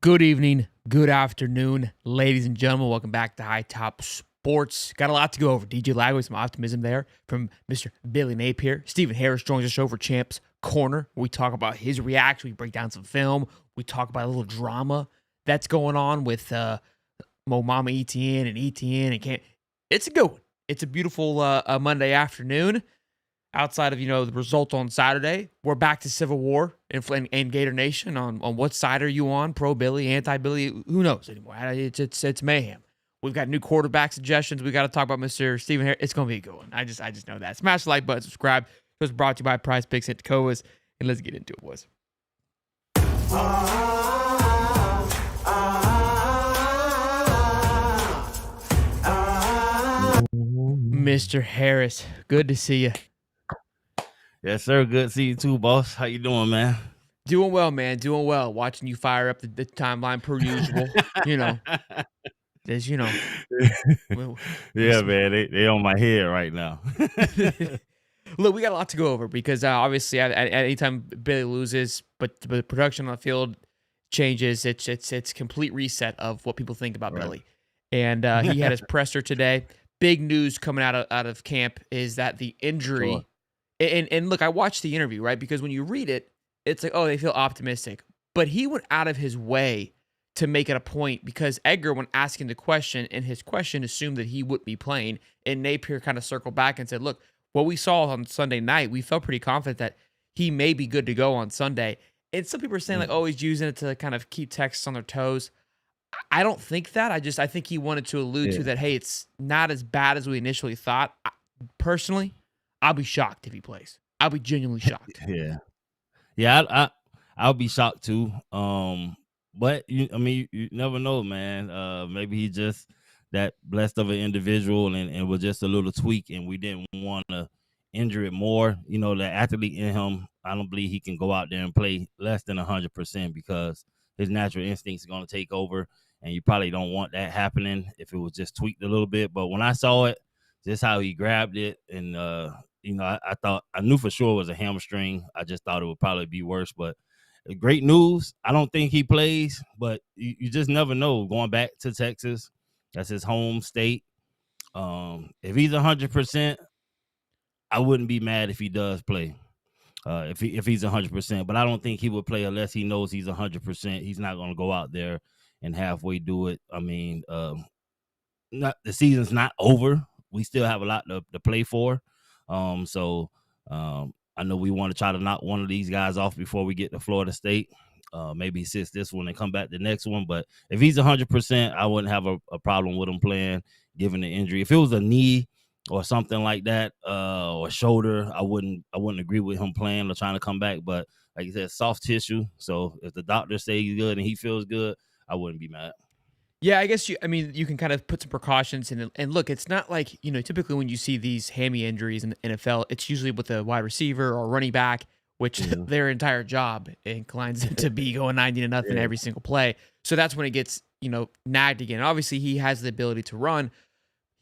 Good evening, good afternoon, ladies and gentlemen. Welcome back to High Top Sports. Got a lot to go over. DJ Lagways, some optimism there from Mr. Billy Napier. Stephen Harris joins the show for Champs Corner. We talk about his reaction. We break down some film. We talk about a little drama that's going on with Mo Mama ETN and Can't. It's a good one. It's a beautiful Monday afternoon. Outside of, the result on Saturday, we're back to civil war in Gator Nation on what side are you on, pro-Billy, anti-Billy, who knows anymore. It's mayhem. We've got new quarterback suggestions. We got to talk about Mr. Stephen Harris. It's going to be a good one. I just know that. Smash the like button, subscribe. It was brought to you by Prize Picks and Tacovas, and let's get into it, boys. Mr. Harris, good to see you. Yes, sir. Good to see you too, boss. How you doing, man? Doing well, man. Doing well. Watching you fire up the timeline per usual. As you know. Yeah, man. They on my head right now. Look, we got a lot to go over because obviously at any time Billy loses, but the production on the field changes. It's complete reset of what people think about Billy. And he had his presser today. Big news coming out of camp is that the injury. Sure. And look, I watched the interview, right? Because when you read it, it's like, oh, they feel optimistic. But he went out of his way to make it a point because Edgar, when asking the question, and his question assumed that he would be playing, and Napier kind of circled back and said, look, what we saw on Sunday night, we felt pretty confident that he may be good to go on Sunday. And some people are saying, like, oh, he's using it to kind of keep Texas on their toes. I don't think that. I think he wanted to allude to that, hey, it's not as bad as we initially thought. Personally, I'll be shocked if he plays. I'll be genuinely shocked. Yeah. I'll be shocked too. But you never know, man. Maybe he just that blessed of an individual, and it was just a little tweak, and we didn't want to injure it more. The athlete in him, I don't believe he can go out there and play less than 100% because his natural instincts are going to take over, and you probably don't want that happening if it was just tweaked a little bit. But when I saw it, just how he grabbed it, and I knew for sure it was a hamstring. I just thought it would probably be worse. But great news. I don't think he plays, but you just never know. Going back to Texas, that's his home state. If he's 100%, I wouldn't be mad if he does play. If he's 100%, but I don't think he would play unless he knows he's 100%. He's not going to go out there and halfway do it. I mean, the season's not over. We still have a lot to play for. So I know we want to try to knock one of these guys off before we get to Florida State. Maybe he sits this one and come back the next one. But if he's 100%, I wouldn't have a problem with him playing, given the injury. If it was a knee or something like that, or shoulder, I wouldn't agree with him playing or trying to come back. But like you said, soft tissue. So if the doctors say he's good and he feels good, I wouldn't be mad. Yeah, I guess you can kind of put some precautions in. And look, it's not like, typically when you see these hammy injuries in the NFL, it's usually with a wide receiver or running back, which their entire job inclines to be going 90-0 every single play. So that's when it gets, nagged again. Obviously, he has the ability to run.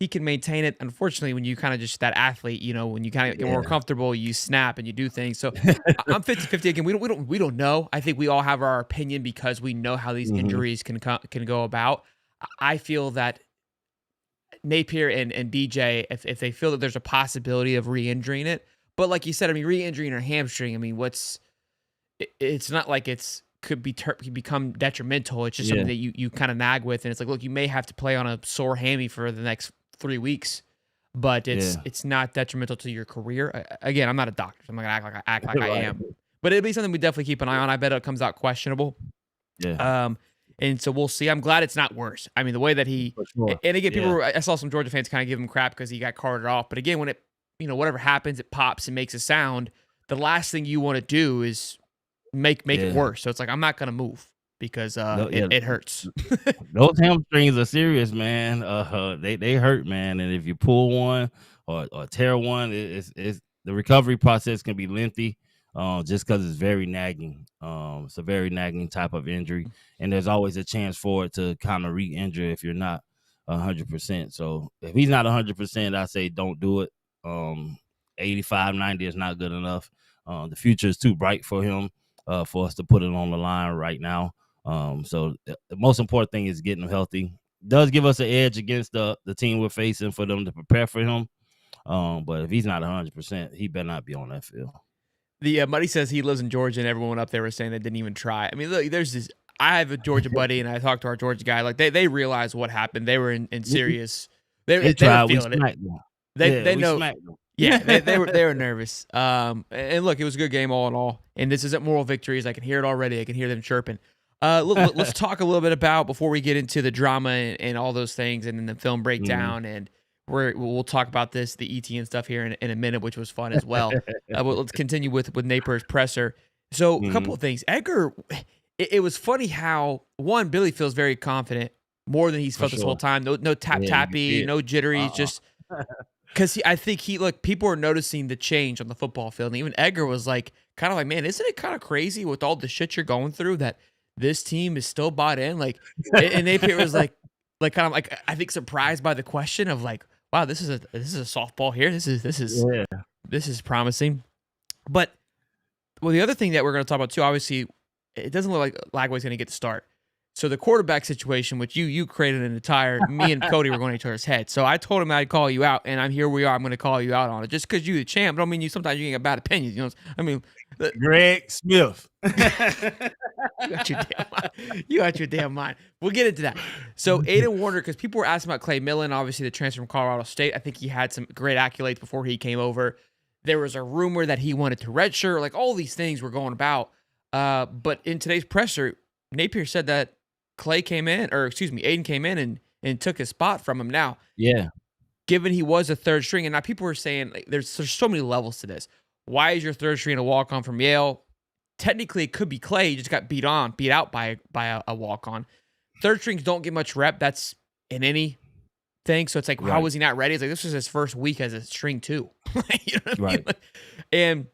He can maintain it. Unfortunately, when you kind of just that athlete, when you kind of get more comfortable, you snap and you do things. So I'm 50-50 again. We don't know. I think we all have our opinion because we know how these injuries can go about. I feel that Napier and BJ, if they feel that there's a possibility of re-injuring it, but like you said, re-injuring a hamstring, it's not like could become detrimental. It's just something that you kind of nag with, and it's like, look, you may have to play on a sore hammy for the next 3 weeks, but it's not detrimental to your career. Again, I'm not a doctor, so I'm not gonna act like I am, but it'll be something we definitely keep an eye on. I bet it comes out questionable. And so we'll see. I'm glad it's not worse. The way that he, and again, people I saw some Georgia fans kind of give him crap because he got carted off. But again, when it, whatever happens, it pops and makes a sound. The last thing you want to do is make it worse. So it's like, I'm not going to move because it hurts. Those hamstrings are serious, man. They hurt, man. And if you pull one or tear one, it's the recovery process can be lengthy. Just because it's very nagging. It's a very nagging type of injury, and there's always a chance for it to kind of re-injure if you're not 100%. So if he's not 100%, I say don't do it. 85, 90 is not good enough. The future is too bright for him for us to put it on the line right now. So the most important thing is getting him healthy. Does give us an edge against the team we're facing for them to prepare for him. But if he's not 100%, he better not be on that field. The buddy says he lives in Georgia, and everyone up there was saying they didn't even try. I mean, look, there's this. I have a Georgia buddy, and I talked to our Georgia guy. Like they realized what happened. They were in serious. They were feeling it. They know. Yeah, they were nervous. And look, it was a good game all in all. And this isn't moral victories. I can hear it already. I can hear them chirping. Let's talk a little bit about before we get into the drama and all those things, and then the film breakdown, and we'll talk about the ETN stuff here in a minute, which was fun as well. Let's continue with Napier's presser. So a couple of things. Edgar, it was funny how Billy feels very confident, more than he's felt this whole time. No tappy, no jittery, just. Because I think people are noticing the change on the football field. And even Edgar was kind of like, man, isn't it kind of crazy with all the shit you're going through that this team is still bought in? And Napier was kind of I think surprised by the question of wow, this is a softball here. This is promising. But the other thing that we're going to talk about too, obviously, it doesn't look like Lagways going to get the start. So the quarterback situation, which you created an entire, me and Cody were going each other's head. So I told him I'd call you out, and here we are. I'm going to call you out on it. Just because you're the champ, don't mean sometimes you get bad opinions. You know, I mean, Greg Smith. You got your damn mind. We'll get into that. So Aiden Warner, because people were asking about Clay Millen, obviously the transfer from Colorado State. I think he had some great accolades before he came over. There was a rumor that he wanted to redshirt. All these things were going about. But in today's presser, Napier said that Aiden came in and took his spot from him. Now, yeah, given he was a third string, and now people are saying there's so many levels to this. Why is your third string a walk-on from Yale? Technically, it could be Clay. He just got beat out by a walk-on. Third strings don't get much rep. That's in any thing. So it's right. How was he not ready? It's this was his first week as a string too. You know what I mean? And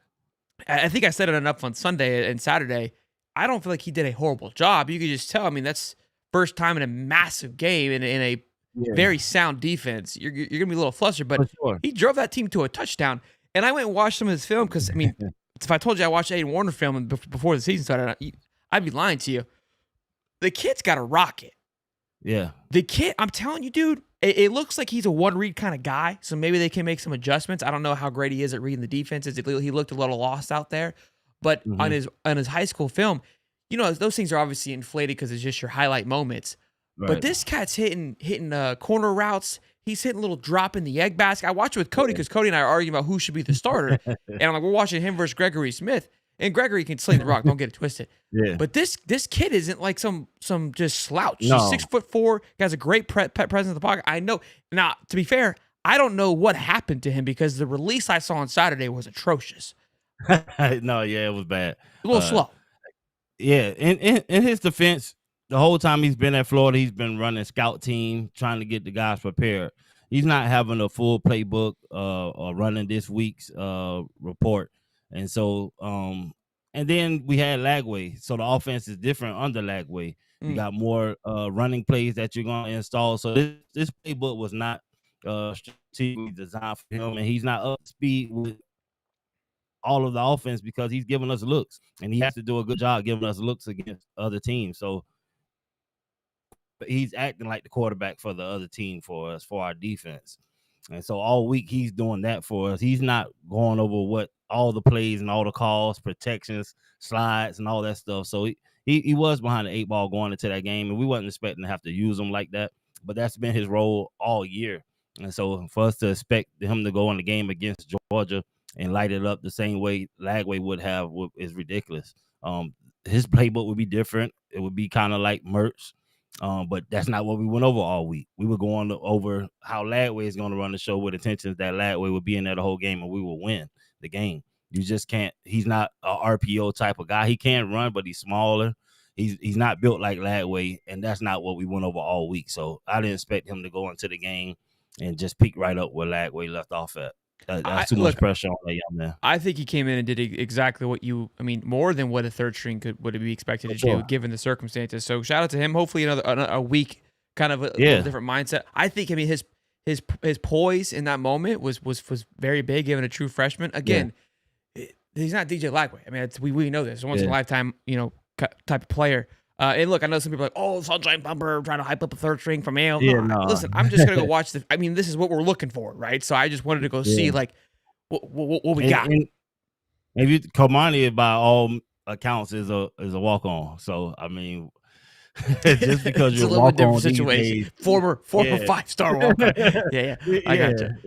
I think I said it enough on Sunday and Saturday. I don't feel like he did a horrible job. You could just tell. I mean, that's first time in a massive game in a very sound defense. You're going to be a little flustered, but he drove that team to a touchdown. And I went and watched some of his film because, I mean, if I told you I watched Aiden Warner film before the season started, I'd be lying to you. The kid's got a rocket. Yeah. The kid, I'm telling you, dude, it looks like he's a one-read kind of guy, so maybe they can make some adjustments. I don't know how great he is at reading the defenses. He looked a little lost out there. But on his high school film, those things are obviously inflated because it's just your highlight moments. Right. But this cat's hitting corner routes. He's hitting a little drop in the egg basket. I watched it with Cody because Cody and I are arguing about who should be the starter. And I'm we're watching him versus Gregory Smith. And Gregory can sling the rock. Don't get it twisted. Yeah. But this kid isn't like some just slouch. No. He's 6'4". He has a great presence in the pocket. I know. Now, to be fair, I don't know what happened to him because the release I saw on Saturday was atrocious. No, yeah, it was bad. A little slow. Yeah, in his defense, the whole time he's been at Florida, he's been running scout team, trying to get the guys prepared. He's not having a full playbook or running this week's report. And so, and then we had Lagway. So the offense is different under Lagway. You got more running plays that you're going to install. So this playbook was not strategically designed for him, and he's not up to speed with all of the offense because he's giving us looks, and he has to do a good job giving us looks against other teams. So he's acting like the quarterback for the other team for us, for our defense. And so all week he's doing that for us. He's not going over what all the plays and all the calls, protections, slides, and all that stuff. So he was behind the 8 ball going into that game, and we wasn't expecting to have to use him like that. But that's been his role all year. And so for us to expect him to go in the game against Georgia and light it up the same way Lagway would have is ridiculous. His playbook would be different. It would be kind of like Mertz. But that's not what we went over all week. We were going over how Lagway is going to run the show with intentions that Lagway would be in there the whole game and we will win the game. You just can't. He's not a RPO type of guy. He can run, but he's smaller. He's not built like Lagway, and that's not what we went over all week. So I didn't expect him to go into the game and just pick right up where Lagway left off at. That's too much pressure on that young man. I think he came in and did exactly what more than what a third string would be expected to do given the circumstances. So shout out to him. Hopefully a week, kind of a different mindset. I think his poise in that moment was very big, given a true freshman. Again, he's not DJ Lagway. I mean, we know this. Once in a lifetime, type of player. And look, I know some people are like, oh, Sunshine Bumper trying to hype up a third string from AL. Yeah, No, no. listen, I'm just gonna go watch the. I mean, this is what we're looking for, right? So I just wanted to go see Yeah. like what we And got. and if you Komani by all accounts is a walk on. So I mean, just because It's a you're little bit walk different on these situation. days, Former yeah. 5-star walk on. Yeah, yeah, I Yeah. gotcha.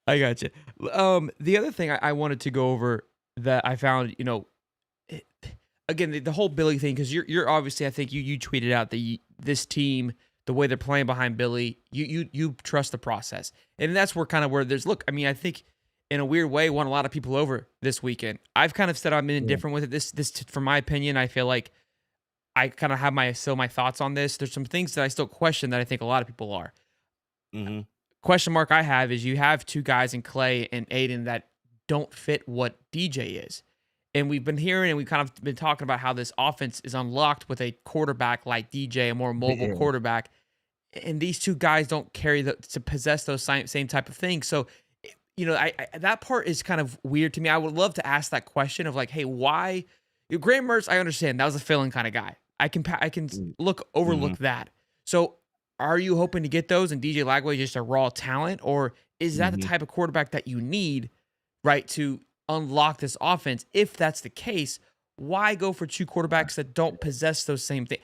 I gotcha. The other thing I wanted to go over that I found, it- again the whole Billy thing, because you're obviously, I think you tweeted out that this team, the way they're playing behind Billy, you trust the process, and that's where there's look. I mean, I think in a weird way won a lot of people over this weekend. I've kind of said I'm Yeah. indifferent with it. From my opinion, I feel like I kind of have my thoughts on this. There's some things that I still question that I think a lot of people are. Mhm. Question mark I have is you have two guys in Clay and Aiden that don't fit what DJ is. And we've been hearing and we've kind of been talking about how this offense is unlocked with a quarterback like DJ, a more mobile Yeah. quarterback. And these two guys don't carry to possess those same type of things. So, I that part is kind of weird to me. I would love to ask that question of like, hey, why? Graham Mertz, I understand that was a filling kind of guy. I can Mm. overlook Mhm. that. So, are you hoping to get those and DJ Lagway just a raw talent, or is that the Mhm. type of quarterback that you need, right, to unlock this offense? If that's the case, why go for two quarterbacks that don't possess those same things?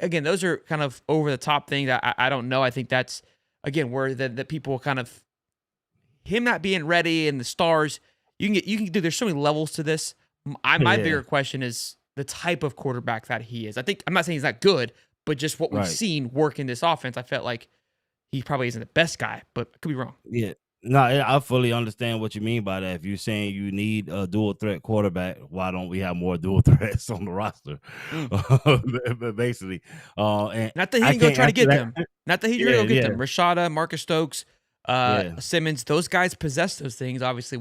Again, those are kind of over the top things. I don't know. I think that's again where the people kind of him not being ready and the stars. You can do. There's so many levels to this. My Yeah. bigger question is the type of quarterback that he is. I think I'm not saying he's not good, but just what we've Right. seen work in this offense, I felt like he probably isn't the best guy, but I could be wrong. Yeah. No, I fully understand what you mean by that. If you're saying you need a dual threat quarterback, why don't we have more dual threats on the roster? Mm. But basically, and Not that he I didn't go can't try to answer get that. them. Not that he didn't Yeah, go get yeah, them. Rashada, Marcus Stokes, yeah, Simmons, those guys possess those things. Obviously,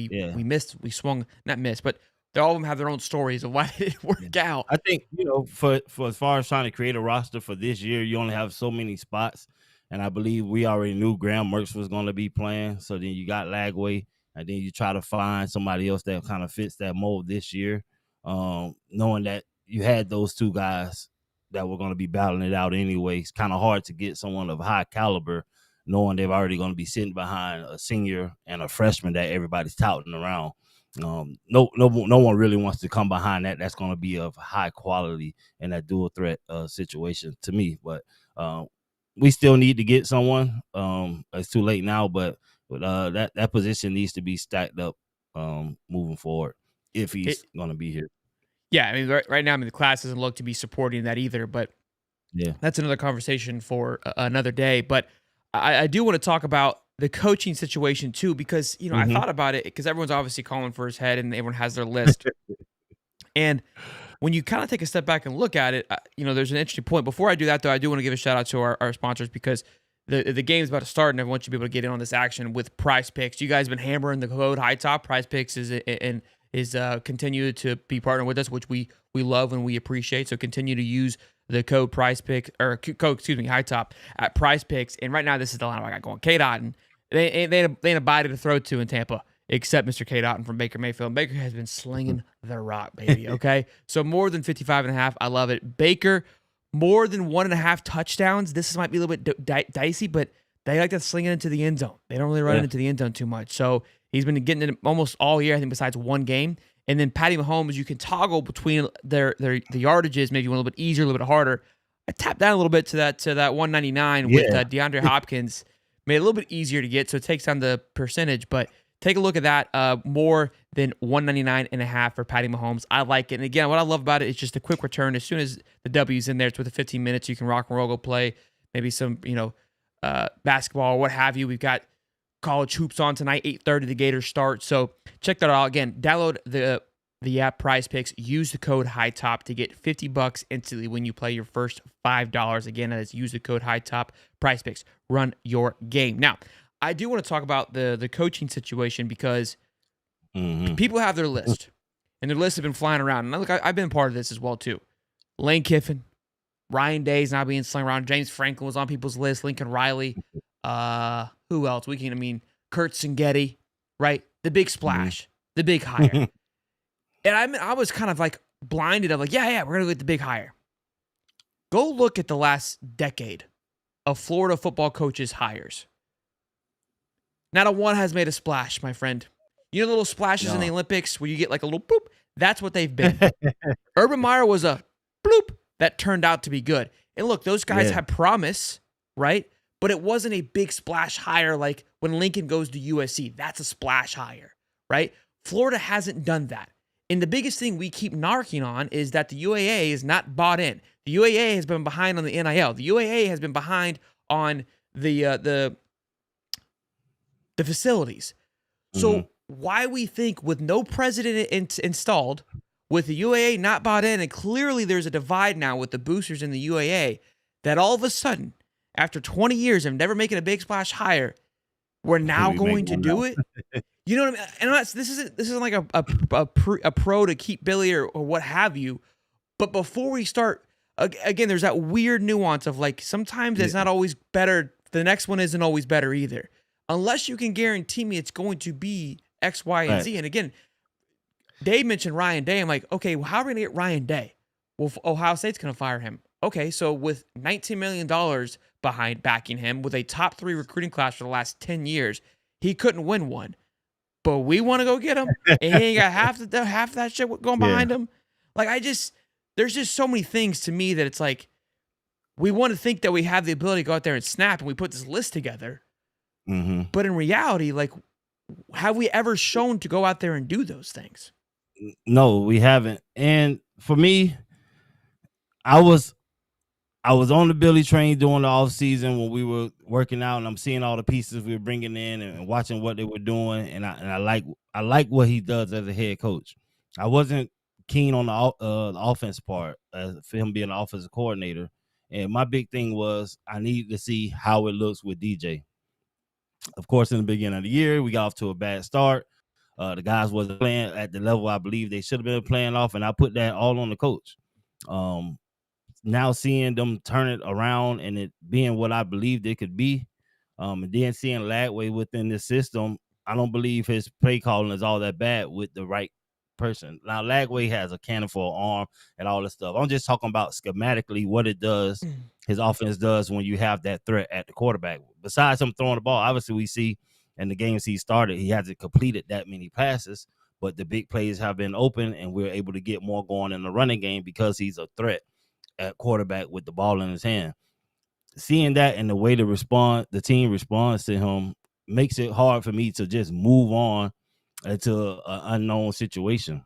yeah. we swung, not missed, but they all of them have their own stories of why it didn't Yeah. work out. I think, for as far as trying to create a roster for this year, you only have so many spots. And I believe we already knew Graham Mertz was going to be playing. So then you got Lagway, and then you try to find somebody else that kind of fits that mold this year. Knowing that you had those two guys that were going to be battling it out anyway, it's kind of hard to get someone of high caliber, knowing they're already going to be sitting behind a senior and a freshman that everybody's touting around. No one really wants to come behind that. That's going to be of high quality in that dual threat situation to me. But we still need to get someone. It's too late now, but that position needs to be stacked up moving forward if It, he's going to be here. yeah, I mean, right now, I mean, the class doesn't look to be supporting that either, but Yeah. that's another conversation for another day. But I do want to talk about the coaching situation too, because I Hmm. thought about it because everyone's obviously calling for his head and everyone has their list. And when you kind of take a step back and look at it, there's an interesting point. Before I do that, though, I do want to give a shout out to our sponsors because the game's about to start, and I want you to be able to get in on this action with Prize Picks. You guys have been hammering the code High Top. Prize Picks is continue to be partnered with us, which we love and we appreciate. So continue to use the code Prize Pick or code, excuse me, High Top at Prize Picks. And right now, this is the line I got going. K. Dotton, they ain't a body to throw to in Tampa, except Mr. K. Dotton from Baker Mayfield. And Baker has been slinging the rock, baby. Okay, so more than 55.5. I love it. Baker, more than 1.5 touchdowns. This might be a little bit dicey, but they like to sling it into the end zone. They don't really run it into the end zone too much. So he's been getting it almost all year, I think, besides one game. And then Patty Mahomes, you can toggle between the yardages, maybe a little bit easier, a little bit harder. I tapped down a little bit to that 199 with Yeah. DeAndre Hopkins. Made it a little bit easier to get, so it takes down the percentage. But take a look at that. More than 199.5 for Patty Mahomes. I like it. And again, what I love about it is just a quick return. As soon as the W's in there, it's within 15 minutes. You can rock and roll, go play maybe some, basketball or what have you. We've got college hoops on tonight, 8:30 the Gators start. So check that out. Again, download the app Prize Picks. Use the code HIGHTOP to get $50 instantly when you play your first $5. Again, that is use the code HIGHTOP. Prize Picks. Run your game. Now, I do want to talk about the coaching situation because people have their list, and their lists have been flying around. And look, I've been part of this as well too. Lane Kiffin, Ryan Day's now being slung around. James Franklin was on people's list. Lincoln Riley. Who else? Kurt Singetti, right? The big splash, the big hire. And I was kind of like blinded of like, yeah, we're gonna get the big hire. Go look at the last decade of Florida football coaches' hires. Not a one has made a splash, my friend. You know the little splashes in the Olympics where you get like a little boop? That's what they've been. Urban Meyer was a bloop that turned out to be good. And look, those guys had promise, right? But it wasn't a big splash hire like when Lincoln goes to USC. That's a splash hire, right? Florida hasn't done that. And the biggest thing we keep narking on is that the UAA is not bought in. The UAA has been behind on the NIL. The UAA has been behind on the facilities. So why we think with no president installed, with the UAA not bought in, and clearly there's a divide now with the boosters in the UAA, that all of a sudden, after 20 years of never making a big splash hire, we're now going to do it? You know what I mean? And this isn't like a pro to keep Billy or what have you. But before we start, again, there's that weird nuance of like sometimes it's not always better. The next one isn't always better either. Unless you can guarantee me it's going to be X, Y, and Z. And again, Dave mentioned Ryan Day. I'm like, okay, well, how are we going to get Ryan Day? Well, Ohio State's going to fire him. Okay, so with $19 million behind backing him, with a top 3 recruiting class for the last 10 years, he couldn't win one. But we want to go get him, and he ain't got half that shit going behind him. Like, there's just so many things to me that it's like, we want to think that we have the ability to go out there and snap, and we put this list together. But in reality, like, have we ever shown to go out there and do those things? No, we haven't. And for me, I was on the Billy train during the off season when we were working out, and I'm seeing all the pieces we were bringing in and watching what they were doing. And I like what he does as a head coach. I wasn't keen on the offense part for him being an offensive coordinator. And my big thing was I needed to see how it looks with DJ. Of course, in the beginning of the year, we got off to a bad start. The guys wasn't playing at the level I believe they should have been playing off, and I put that all on the coach. Now seeing them turn it around and it being what I believed it could be, and then seeing Lagways within this system, I don't believe his play calling is all that bad with the right person. Now Lagways has a cannon for an arm and all this stuff. I'm just talking about schematically what it does, his offense does when you have that threat at the quarterback. Besides him throwing the ball, obviously we see in the games he started, he hasn't completed that many passes, but the big plays have been open and we're able to get more going in the running game because he's a threat at quarterback with the ball in his hand. Seeing that and the way the team responds to him makes it hard for me to just move on into an unknown situation.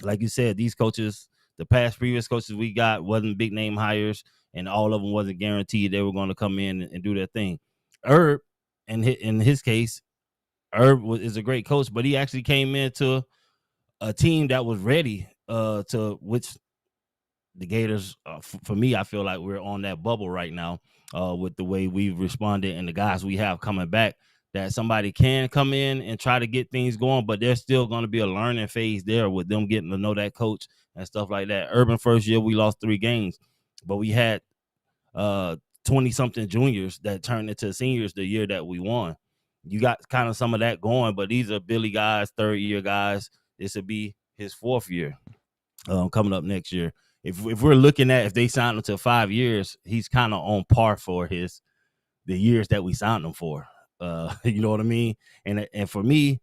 Like you said, these coaches, the previous coaches we got wasn't big name hires, and all of them wasn't guaranteed they were going to come in and do their thing. Herb, in his case, Herb is a great coach, but he actually came into a team that was ready to which the Gators, for me, I feel like we're on that bubble right now with the way we've responded and the guys we have coming back, that somebody can come in and try to get things going, but there's still going to be a learning phase there with them getting to know that coach and stuff like that. Urban first year, we lost 3 games, but we had 20-something juniors that turned into seniors the year that we won. You got kind of some of that going, but these are Billy guys, 3rd-year guys. This would be his 4th year coming up next year. If we're looking at if they signed him to 5 years, he's kind of on par for the years that we signed him for. You know what I mean? And for me,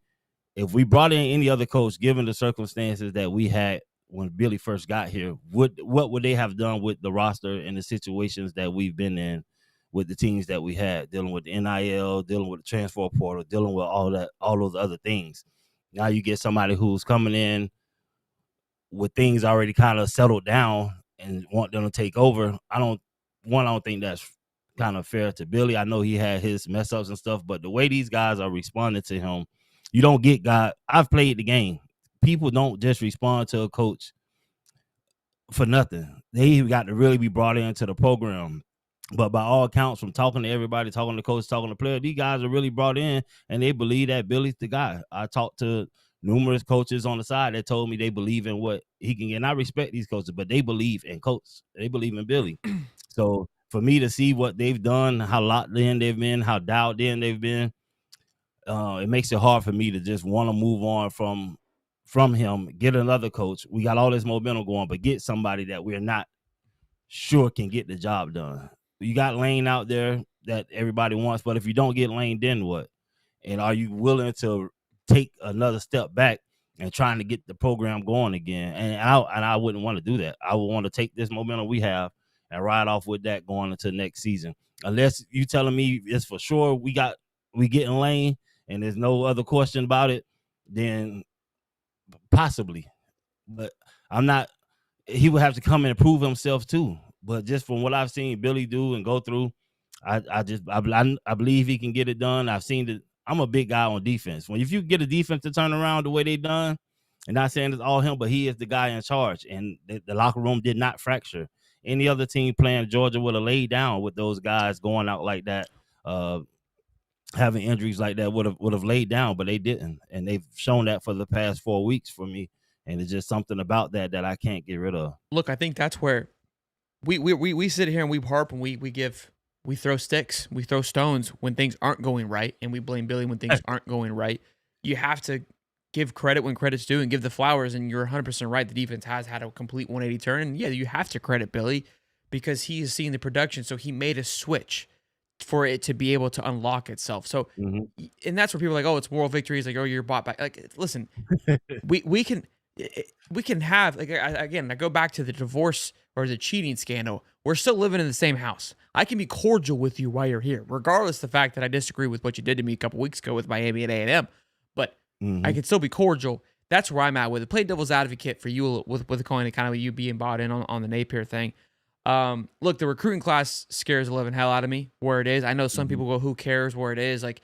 if we brought in any other coach, given the circumstances that we had when Billy first got here, what would they have done with the roster and the situations that we've been in with the teams that we had, dealing with the NIL, dealing with the transfer portal, dealing with all those other things? Now you get somebody who's coming in with things already kind of settled down and want them to take over. I don't think that's kind of fair to Billy. I know he had his mess ups and stuff, but the way these guys are responding to him, you don't get God. I've played the game. People don't just respond to a coach for nothing. They got to really be brought into the program. But by all accounts, from talking to everybody, talking to coach, talking to players, these guys are really brought in and they believe that Billy's the guy. I talked to numerous coaches on the side that told me they believe in what he can get. And I respect these coaches, but they believe in coach. They believe in Billy. So for me to see what they've done, how locked in they've been, how dialed in they've been, it makes it hard for me to just want to move on from him, get another coach. We got all this momentum going, but get somebody that we're not sure can get the job done. You got Lane out there that everybody wants, but if you don't get Lane, then what? And are you willing to take another step back and trying to get the program going again? And I wouldn't want to do that. I would want to take this momentum we have and ride off with that going into next season. Unless you telling me it's for sure we getting Lane and there's no other question about it, then possibly. But I'm not. He would have to come and prove himself too. But just from what I've seen Billy do and go through, I believe he can get it done. I've seen it. I'm a big guy on defense. If you get a defense to turn around the way they done, and not saying it's all him, but he is the guy in charge. And the locker room did not fracture. Any other team playing Georgia would have laid down with those guys going out like that, having injuries like that would have laid down, but they didn't. And they've shown that for the past 4 weeks for me. And it's just something about that I can't get rid of. Look, I think that's where we sit here and we harp and we throw sticks, we throw stones when things aren't going right, and we blame Billy when things aren't going right. You have to give credit when credit's due and give the flowers, and you're 100% right. The defense has had a complete 180 turn, and yeah, you have to credit Billy because he is seeing the production, so he made a switch for it to be able to unlock itself. So, and that's where people are like, oh, it's moral victories, like, oh, you're bought back. Like, listen, we can have, like, again, I go back to the divorce or the cheating scandal. We're still living in the same house. I can be cordial with you while you're here, regardless of the fact that I disagree with what you did to me a couple weeks ago with Miami and A&M. But I can still be cordial. That's where I'm at with it. Play devil's advocate for you with the coin and kind of you being bought in on the Napier thing. Look, the recruiting class scares the living hell out of me where it is. I know some people go, who cares where it is? Like,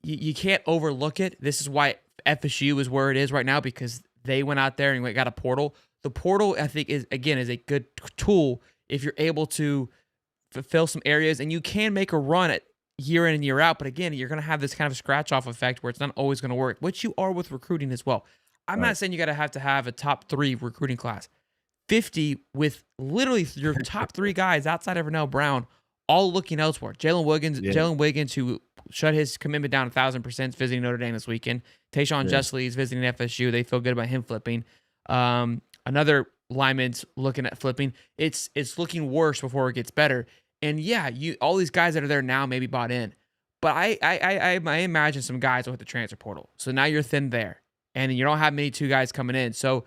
you can't overlook it. This is why FSU is where it is right now, because they went out there and got a portal. The portal, I think, is a good tool if you're able to fulfill some areas, and you can make a run at year in and year out. But again, you're going to have this kind of scratch-off effect where it's not always going to work, which you are with recruiting as well. I'm not saying you got to have a top 3 recruiting class. 50 with literally your top 3 guys outside of Ernell Brown all looking elsewhere. Jalen Wiggins, who shut his commitment down 1,000%, visiting Notre Dame this weekend. Tayshaun Jessley is visiting FSU. They feel good about him flipping. Another lineman's looking at flipping. It's looking worse before it gets better. And yeah, all these guys that are there now maybe bought in. But I imagine some guys will hit the transfer portal. So now you're thin there. And you don't have many 2 guys coming in. So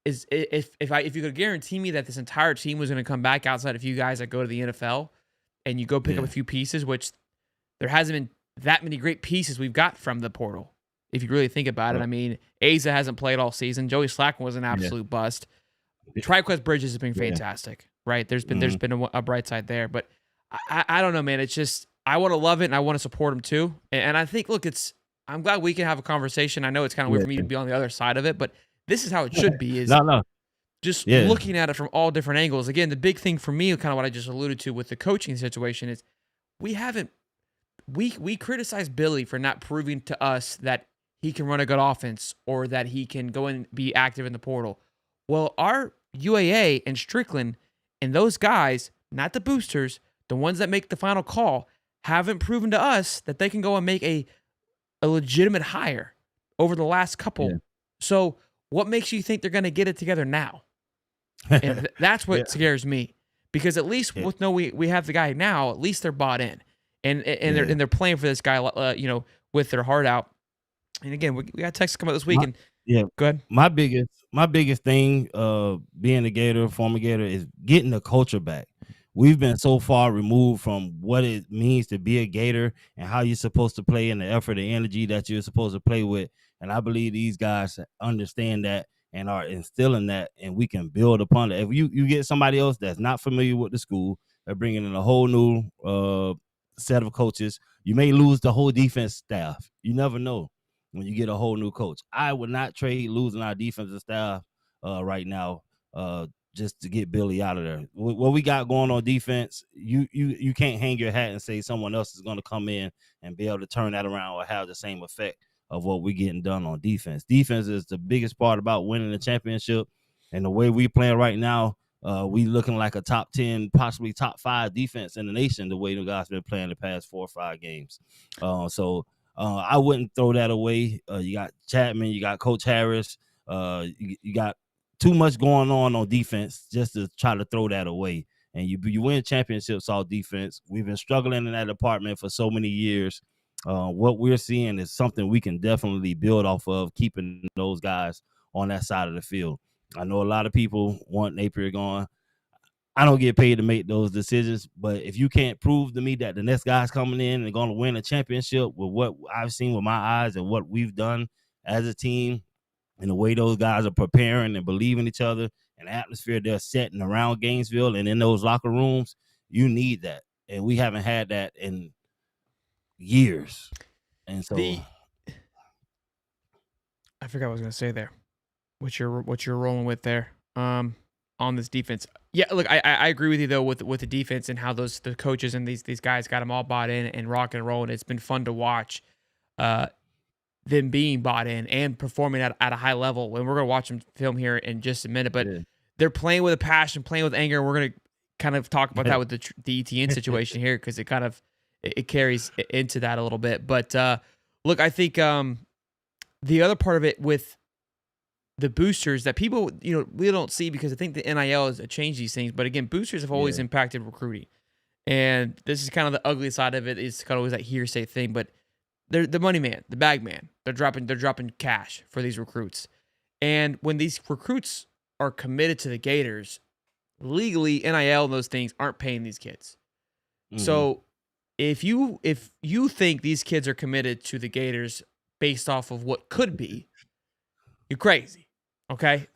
if you could guarantee me that this entire team was going to come back outside a few guys that go to the NFL, and you go pick up a few pieces, which there hasn't been that many great pieces we've got from the portal. If you really think about it, I mean, Asa hasn't played all season. Joey Slacken was an absolute bust. Triquest Bridges has been fantastic, right? There's been a bright side there, but I don't know, man. It's just, I want to love it and I want to support him too. And I think, look, I'm glad we can have a conversation. I know it's kind of weird for me to be on the other side of it, but this is how it should be. Just looking at it from all different angles. Again, the big thing for me, kind of what I just alluded to with the coaching situation, is we criticize Billy for not proving to us that he can run a good offense or that he can go and be active in the portal. Well, our UAA and Strickland and those guys, not the boosters, the ones that make the final call, haven't proven to us that they can go and make a legitimate hire over the last couple. Yeah. So what makes you think they're going to get it together now? And that's what scares me, because at least with we have the guy now, at least they're bought in and they're playing for this guy, with their heart out. And again, we got Texas come out this week. Go ahead. My biggest thing, being a Gator, former Gator, is getting the culture back. We've been so far removed from what it means to be a Gator and how you're supposed to play and the effort and energy that you're supposed to play with. And I believe these guys understand that and are instilling that, and we can build upon it. If you get somebody else that's not familiar with the school, they're bringing in a whole new set of coaches. You may lose the whole defense staff. You never know when you get a whole new coach. I would not trade losing our defensive staff right now just to get Billy out of there. What we got going on defense, you can't hang your hat and say someone else is going to come in and be able to turn that around or have the same effect of what we're getting done on defense. Defense is the biggest part about winning the championship, and the way we playing right now, we looking like a top 10, possibly top 5 defense in the nation, the way the guys been playing the past 4 or 5 games. So I wouldn't throw that away. You got Chapman, you got Coach Harris, you got too much going on defense just to try to throw that away. and you win championships off defense. We've been struggling in that department for so many years. What we're seeing is something we can definitely build off of, keeping those guys on that side of the field. I know a lot of people want Napier gone. I don't get paid to make those decisions, but if you can't prove to me that the next guy's coming in and going to win a championship with what I've seen with my eyes and what we've done as a team and the way those guys are preparing and believing each other and the atmosphere they're setting around Gainesville and in those locker rooms, you need that. And we haven't had that in years. And so I forgot what I was going to say there. What you're rolling with there. On this defense. Yeah, look, I agree with you though with the defense and how the coaches and these guys got them all bought in and rock and roll, and it's been fun to watch them being bought in and performing at a high level. And we're gonna watch them film here in just a minute, but they're playing with a passion, playing with anger. And we're gonna kind of talk about that with the ETN situation here because it carries into that a little bit. But look, I think the other part of it with the boosters that people, we don't see because I think the NIL has changed these things. But again, boosters have always impacted recruiting. And this is kind of the ugly side of it. It's kind of always that hearsay thing. But they're the money man, the bag man. They're dropping cash for these recruits. And when these recruits are committed to the Gators, legally, NIL and those things aren't paying these kids. Mm-hmm. So if you think these kids are committed to the Gators based off of what could be, you're crazy. Okay.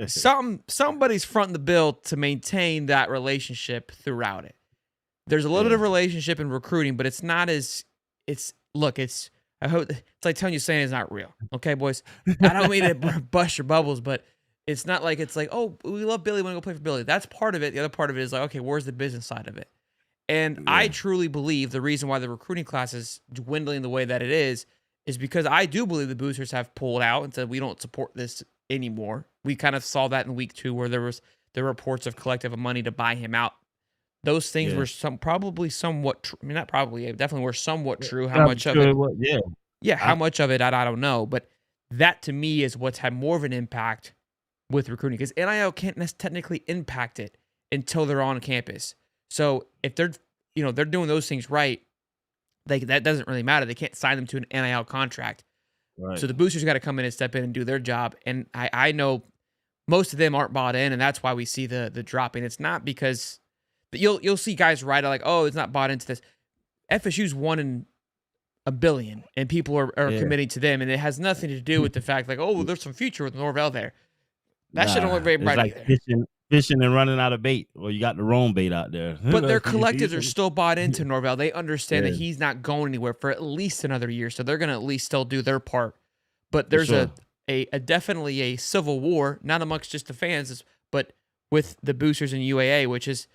Somebody's fronting the bill to maintain that relationship throughout it. There's a little bit of relationship in recruiting, but it's not as I hope it's like telling you saying it's not real. Okay, boys. I don't mean to bust your bubbles, but it's not like it's like, oh, we love Billy, we want to go play for Billy. That's part of it. The other part of it is like, okay, where's the business side of it? And I truly believe the reason why the recruiting class is dwindling the way that it is because I do believe the boosters have pulled out and said we don't support this anymore. We kind of saw that in week 2 where there were reports of collective money to buy him out. Those things were definitely were somewhat true. How much of it? How much of it I don't know, but that to me is what's had more of an impact with recruiting because NIL can't technically impact it until they're on campus. So if they're doing those things right, that doesn't really matter. They can't sign them to an NIL contract. Right. So the boosters got to come in and step in and do their job. And I know most of them aren't bought in, and that's why we see the dropping. It's not because you'll see guys write like, oh, it's not bought into this. FSU's 1 in a billion, and people are committing to them, and it has nothing to do with the fact like, oh, there's some future with Norvell there. That shit don't look very bright either. Fishing and running out of bait, or you got the wrong bait out there. But their collectives are still bought into Norvell. They understand that he's not going anywhere for at least another year, so they're going to at least still do their part. But there's a definitely a civil war, not amongst just the fans, but with the boosters and UAA, which is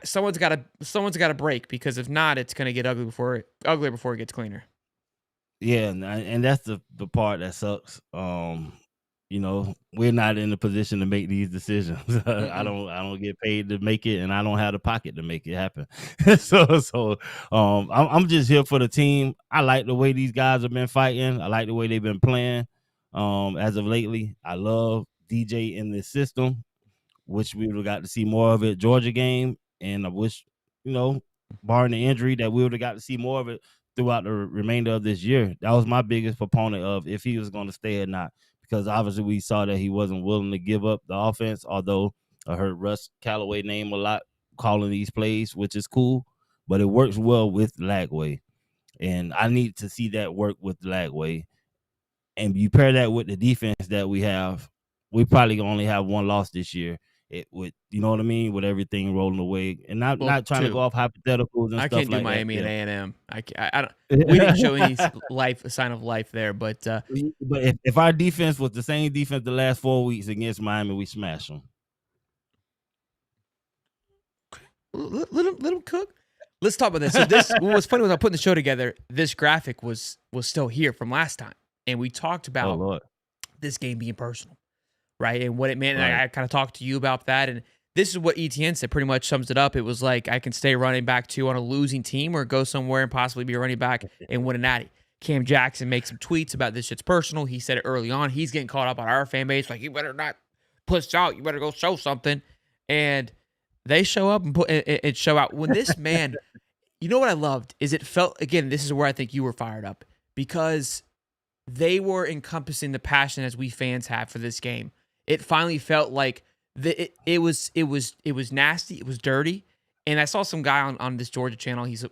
someone's got to break because if not, it's going to get uglier before it gets cleaner. Yeah, and that's the part that sucks. We're not in a position to make these decisions. I don't get paid to make it, and I don't have the pocket to make it happen. so I'm just here for the team. I like the way these guys have been fighting. I like the way they've been playing. As of lately, I love DJ in this system, which we would have got to see more of it Georgia game, and I wish, barring the injury, that we would have got to see more of it throughout the remainder of this year. That was my biggest proponent of if he was going to stay or not. Because obviously we saw that he wasn't willing to give up the offense, although I heard Russ Callaway name a lot calling these plays, which is cool, but it works well with Lagway. And I need to see that work with Lagway. And you pair that with the defense that we have, we probably only have 1 loss this year. With with everything rolling away, and not trying to go off hypotheticals and stuff like that. I can't do Miami and A&M. I don't. We didn't show any sign of life there, but if our defense was the same defense the last 4 weeks against Miami, we smash them. Let them cook. Let's talk about this. So what was funny was I putting the show together. This graphic was still here from last time, and we talked about this game being personal. Right, and what it meant, and I kind of talked to you about that, and this is what ETN said, pretty much sums it up. It was like, I can stay running back 2 on a losing team or go somewhere and possibly be a running back and win a natty. Cam Jackson makes some tweets about this shit's personal. He said it early on. He's getting caught up on our fan base, like, you better not push out. You better go show something. And They show up and put and show out. When this man, you know what I loved is it felt again. This is where I think you were fired up because they were encompassing the passion as we fans have for this game. It finally felt like it was nasty, it was dirty, and I saw some guy on this Georgia channel. He's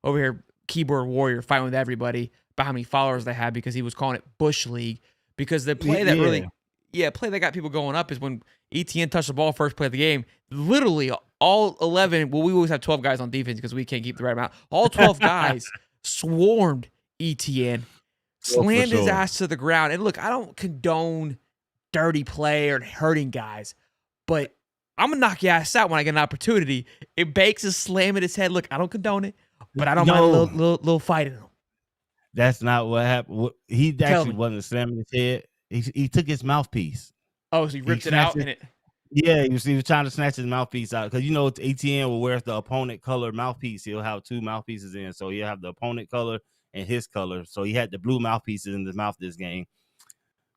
over here, keyboard warrior, fighting with everybody about how many followers they had because he was calling it Bush League because the play that play that got people going up is when ETN touched the ball first play of the game. Literally all 11. Well, we always have 12 guys on defense because we can't keep the right amount. All 12 guys swarmed ETN. Slammed his ass to the ground. And look, I don't condone dirty play or hurting guys, but I'm going to knock your ass out when I get an opportunity. If Banks is slamming his head, look, I don't condone it, but I don't mind a little fighting him. That's not what happened. He actually wasn't slamming his head. He took his mouthpiece. Oh, so he ripped it out? Yeah, he was trying to snatch his mouthpiece out because, ATN will wear the opponent color mouthpiece. He'll have two mouthpieces in, so he'll have the opponent color and his color. So he had the blue mouthpieces in his mouth this game.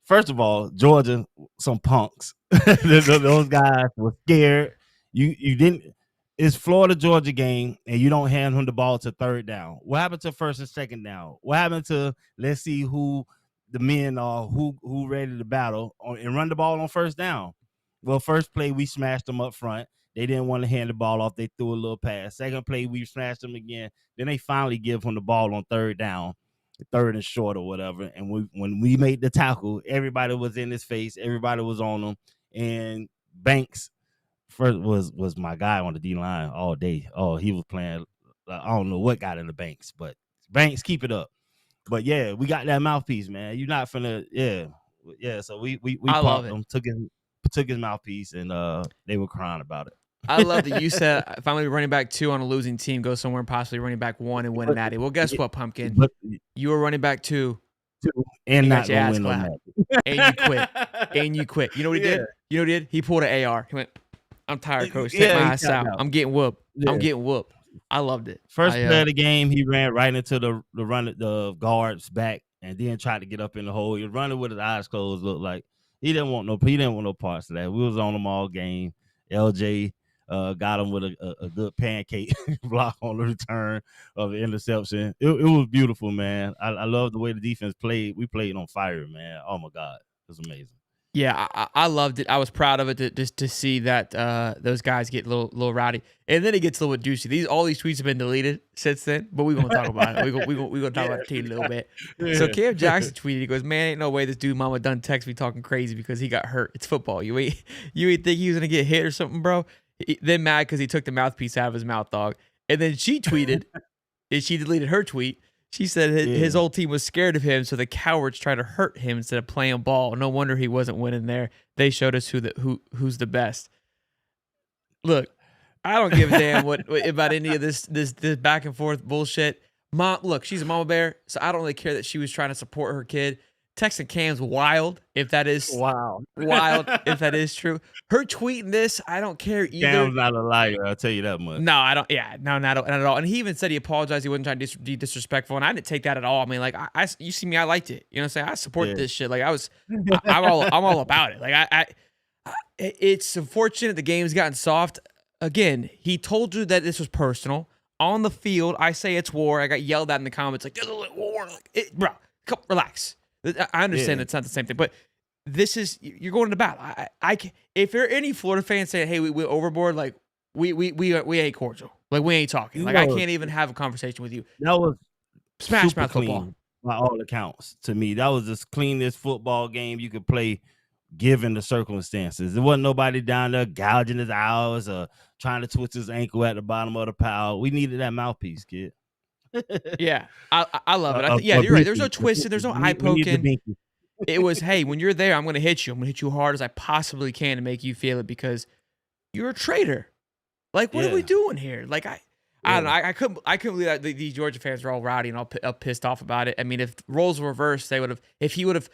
First of all, Georgia, some punks. Those guys were scared. You didn't. It's Florida Georgia game, and you don't hand him the ball to third down. What happened to first and second down? What happened to let's see who the men are, who ready to battle and run the ball on first down? Well, first play we smashed them up front. They didn't want to hand the ball off. They threw a little pass. Second play, we smashed them again. Then they finally give him the ball on third down, third and short or whatever. And when we made the tackle, everybody was in his face. Everybody was on him. And Banks first was my guy on the D-line all day. Oh, he was playing. I don't know what got in the Banks, but Banks, keep it up. But, yeah, we got that mouthpiece, man. You're not finna, yeah. So we popped him, took his mouthpiece, and they were crying about it. I love that you said finally running back 2 on a losing team goes somewhere and possibly running back 1 and win a natty. Well, guess what, Pumpkin? You were running back 2 and not gonna win no natty. And you quit. You know what he did? You know what he did? He pulled an AR. He went, I'm tired, coach. Take my ass out. I'm getting whooped. I'm getting whooped. I loved it. First play of the game, he ran right into the guard's back and then tried to get up in the hole. He was running with his eyes closed. Looked like he didn't want no parts of that. We was on him all game. LJ got him with a good pancake block on the return of the interception. It was beautiful, man. I love the way the defense played. We played on fire, man. Oh my God, it was amazing. Yeah, I loved it. I was proud of it just to see that those guys get a little rowdy, and then it gets a little bit juicy. All these tweets have been deleted since then, but we're gonna talk about it. We're gonna talk about the team a little bit. Yeah. So Cam Jackson tweeted, he goes, "Man, ain't no way this dude mama done text me talking crazy because he got hurt. It's football. You ain't think he was gonna get hit or something, bro?" Then mad because he took the mouthpiece out of his mouth, dog. And then she tweeted, and she deleted her tweet. She said his whole team was scared of him, so the cowards tried to hurt him instead of playing ball. No wonder he wasn't winning there. They showed us who's the best. Look, I don't give a damn what about any of this back and forth bullshit. Mom, look, she's a mama bear, so I don't really care that she was trying to support her kid. Texting Cam's wild, if that is wild, if that is true. Her tweeting this, I don't care either. Cam's not a liar, I'll tell you that much. No, I don't. Yeah, no, not at all. And he even said he apologized. He wasn't trying to be disrespectful, and I didn't take that at all. I mean, like, you see me, I liked it. You know what I'm saying? I support this shit. Like, I'm all about it. Like, it's unfortunate the game's gotten soft. Again, he told you that this was personal. On the field, I say it's war. I got yelled at in the comments like, "This isn't war." Like, bro, relax. I understand it's not the same thing, but this is you're going to battle. If there are any Florida fans saying, "Hey, we overboard," like we ain't cordial, like we ain't talking. Like I can't even have a conversation with you. That was smash mouth football by all accounts. To me, that was the cleanest football game you could play, given the circumstances. There wasn't nobody down there gouging his eyes or trying to twist his ankle at the bottom of the pile. We needed that mouthpiece, kid. Yeah, I love it. You're right. There's no twisting. There's no eye poking. It was, hey, when you're there, I'm going to hit you. I'm going to hit you hard as I possibly can to make you feel it because you're a traitor. Like, what are we doing here? Like, I don't know. I couldn't believe that these Georgia fans were all rowdy and all pissed off about it. I mean, if roles were reversed, they would have. If he would have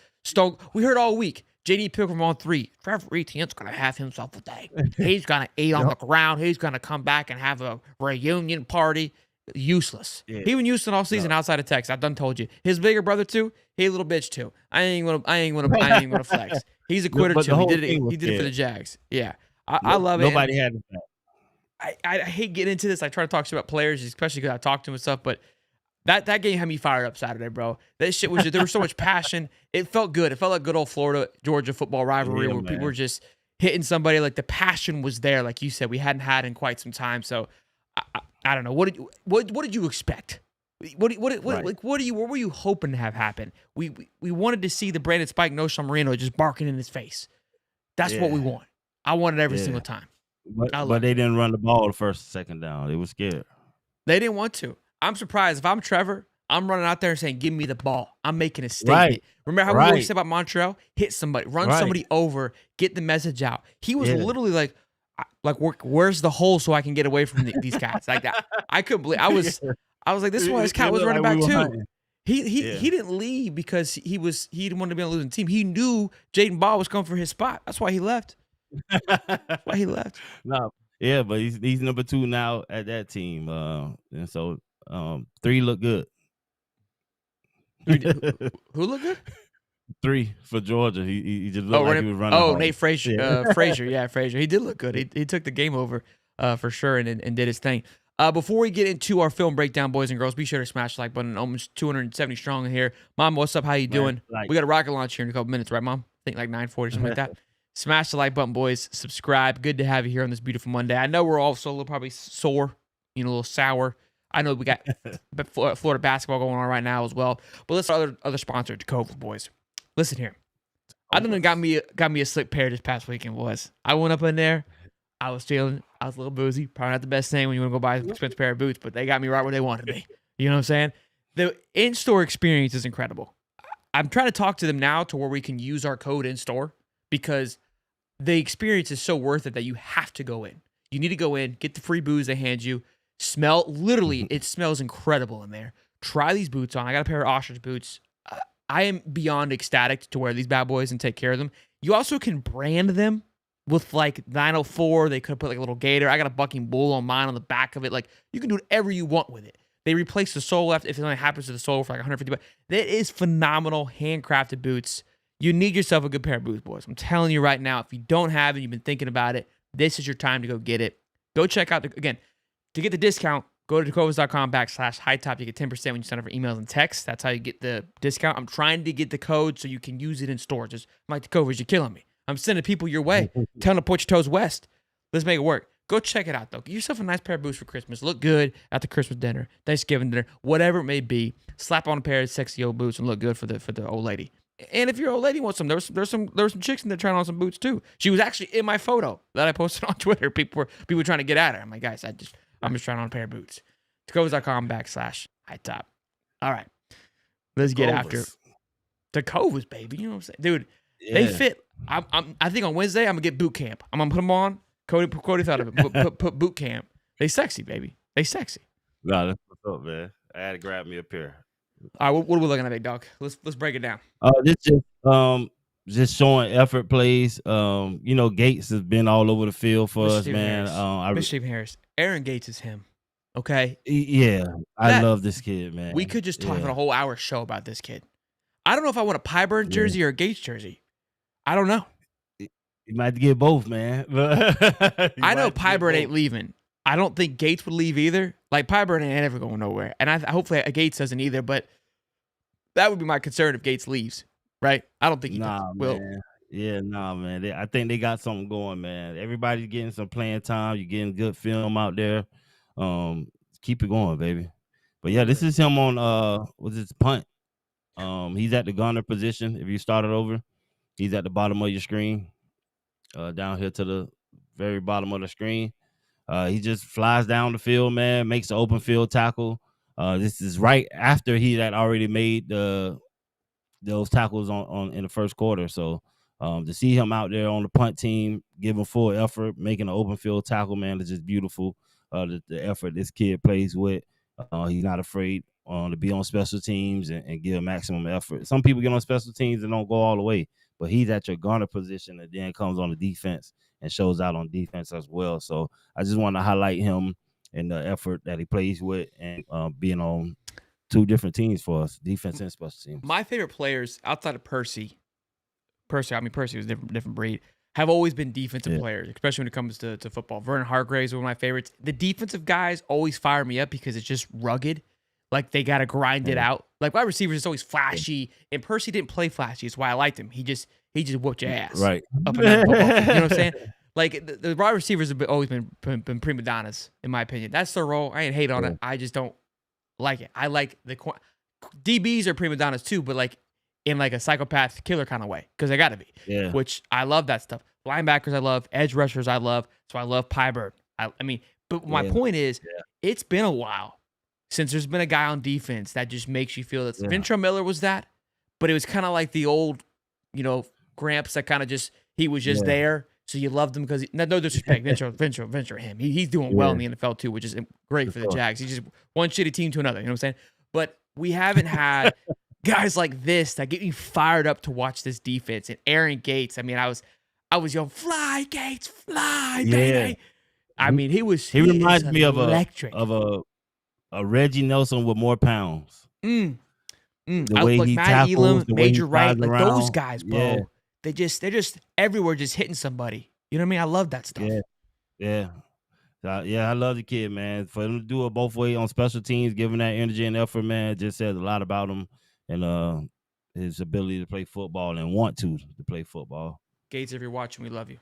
we heard all week. J.D. Pilgrim on 3. Trevor Etienne's going to have himself a day. He's going to eat on the ground. He's going to come back and have a reunion party. Useless. Yeah. He been useless all season outside of Texas. I've done told you. His bigger brother too. He a little bitch too. I ain't gonna flex. He's a quitter too. He did it for the Jags. Yeah, I love it. Nobody had his back. I hate getting into this. I try to talk shit about players, especially because I talk to them and stuff, but that game had me fired up Saturday, bro. That shit was there was so much passion. It felt good. It felt like good old Florida Georgia football rivalry where people were just hitting somebody. Like the passion was there, like you said, we hadn't had in quite some time. So I don't know. What did you expect? What were you hoping to have happen? We wanted to see the Brandon Spike No Marino just barking in his face. That's what we want. I want it every single time. But they didn't run the ball the first, second down. They were scared. They didn't want to. I'm surprised. If I'm Trevor, I'm running out there and saying, "Give me the ball." I'm making a statement. Right. Remember how we always said about Montreal? Hit somebody, run somebody over, get the message out. He was literally like, "Where's the hole so I can get away from these guys?" Like that. I couldn't believe. I was like, "This is why this cat was running back too." He didn't leave because he didn't want to be on a losing team. He knew Jaden Ball was coming for his spot. That's why he left. That's why he left. No, yeah, but he's number 2 now at that team, and so 3 look good. Who looked good? 3 for Georgia. He just looked like he was running. Oh, Nate Frazier. Frazier. He did look good. He took the game over for sure and did his thing. Before we get into our film breakdown, boys and girls, be sure to smash the like button. Almost 270 strong in here. Mom, what's up? How you doing? We got a rocket launch here in a couple minutes, right, Mom? I think like 9:40, something like that. Smash the like button, boys. Subscribe. Good to have you here on this beautiful Monday. I know we're all a little probably sore, a little sour. I know we got Florida basketball going on right now as well. But let's other sponsor, Tacova, boys. Listen here. I done got me a slick pair this past weekend, boys. I went up in there. I was feeling. I was a little boozy. Probably not the best thing when you want to go buy an expensive pair of boots, but they got me right where they wanted me. You know what I'm saying? The in-store experience is incredible. I'm trying to talk to them now to where we can use our code in-store because the experience is so worth it that you have to go in. You need to go in, get the free booze they hand you, smell, literally, it smells incredible in there. Try these boots on. I got a pair of ostrich boots. I am beyond ecstatic to wear these bad boys and take care of them. You also can brand them with like 904. They could put like a little Gator. I got a bucking bull on mine on the back of it. Like you can do whatever you want with it. They replace the sole if something happens to the sole for like 150 bucks. That is phenomenal handcrafted boots. You need yourself a good pair of boots, boys. I'm telling you right now, if you don't have it, you've been thinking about it, this is your time to go get it. Go check out, again, to get the discount, go to tacovas.com/hightop. You get 10% when you sign up for emails and texts. That's how you get the discount. I'm trying to get the code so you can use it in store. Just, I'm like, Tacovas, you're killing me. I'm sending people your way. Tell them to put your toes west. Let's make it work. Go check it out, though. Get yourself a nice pair of boots for Christmas. Look good at the Christmas dinner, Thanksgiving dinner, whatever it may be. Slap on a pair of sexy old boots and look good for the old lady. And if your old lady wants some, there's some chicks in there trying on some boots too. She was actually in my photo that I posted on Twitter. People were trying to get at her. I'm like, guys, I'm just trying on a pair of boots. Tacovas.com/hightop. All right, let's get after Tacovas, baby. You know what I'm saying, dude? Yeah. They fit. I think on Wednesday I'm gonna get boot camp. I'm gonna put them on. Cody thought of it. Put boot camp. They sexy, baby. They sexy. No, that's what's up, man. I had to grab me a pair. All right, what are we looking at, big dog? Let's break it down. This just showing effort plays. Gates has been all over the field for us, man. Stephen Harris. Aaron Gates is him. Okay. Yeah, I love this kid, man. We could just talk for a whole hour show about this kid. I don't know if I want a Pyburn jersey or a Gates jersey. I don't know. You might get both, man. I know Pyburn ain't leaving. I don't think Gates would leave either. Like Pyburn ain't ever going nowhere, and hopefully Gates doesn't either. But that would be my concern if Gates leaves, right? I don't think he will. Man. Yeah, man. I think they got something going, man. Everybody's getting some playing time. You're getting good film out there. Keep it going, baby. But yeah, this is him on what's his punt. He's at the gunner position. If you start it over, he's at the bottom of your screen. Down here to the very bottom of the screen. He just flies down the field, man, makes the open field tackle. This is right after he had already made those tackles on in the first quarter. So to see him out there on the punt team, giving full effort, making an open field tackle, man, is just beautiful. The effort this kid plays with. He's not afraid to be on special teams and give maximum effort. Some people get on special teams and don't go all the way, but he's at your gunner position and then comes on the defense and shows out on defense as well. So I just want to highlight him and the effort that he plays with and being on two different teams for us, defense and special teams. My favorite players outside of Percy was a different breed, have always been defensive Yeah. players, especially when it comes to football. Vernon Hargreaves is one of my favorites. The defensive guys always fire me up because it's just rugged. Like they got to grind it out. Like wide receivers is always flashy, and Percy didn't play flashy. That's why I liked him. He just whooped your ass Right. up and down the football field. You know what I'm saying? Like the wide receivers have always been prima donnas, in my opinion. That's their role. I ain't hate on it. I just don't like it. I like the DBs are prima donnas too, but like in like a psychopath killer kind of way, because they got to be. Yeah. Which I love that stuff. Linebackers I love, edge rushers I love. So I love Pyburn. I mean, but my point is, it's been a while since there's been a guy on defense that just makes you feel that. Ventrell Miller was that, but it was kind of like the old, Gramps that kind of just, he was just there. So you loved him because, no disrespect, Ventrell, him. He's doing well in the NFL too, which is great for the Jags. He's just one shitty team to another. You know what I'm saying? But we haven't had guys like this that get me fired up to watch this defense. And Aaron Gates, I mean, I was yelling, fly, Gates, fly, baby. I mean, he reminds me electric. of a Reggie Nelson with more pounds. The way like he Matt tackles, Elam, the way Major he Wright, flies like around. those guys, bro. Yeah. They're just everywhere, just hitting somebody. You know what I mean? I love that stuff. Yeah. I love the kid, man. For him to do it both ways on special teams, giving that energy and effort, man, just says a lot about him and his ability to play football and want to play football. Gates, if you're watching, we love you.